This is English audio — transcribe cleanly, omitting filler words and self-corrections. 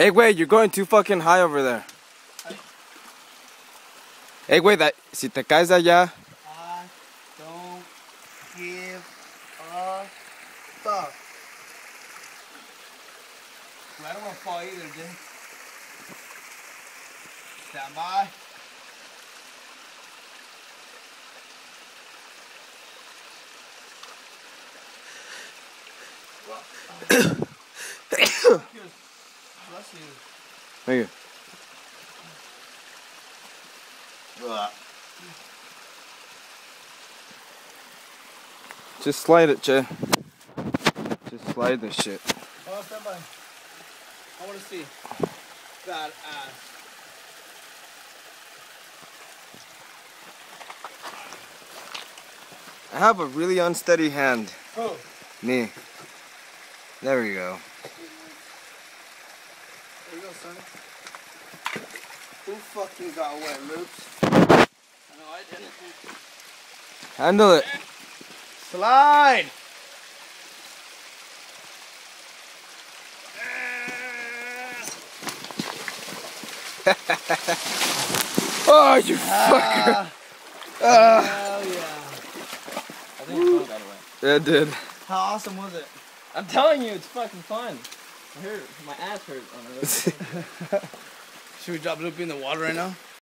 Hey, wait, you're going too fucking high over there. Hey, wait, si te caes de allá. I don't give a fuck. Well, I don't want to fall either, dude. Stand by. Bless you. Thank you. Just slide it, Che. Just slide this shit. Oh, stand by. I want to see that ass. I have a really unsteady hand. Who? Me. There we go. There you go, son. Who fucking got wet, Loops? No, I didn't. Handle it. Slide! Oh, you fucker! Hell yeah. I think it's fun, by the way. Yeah, it did. How awesome was it? I'm telling you, it's fucking fun. I heard my ass hurt on it. Should we drop Loopy in the water right now?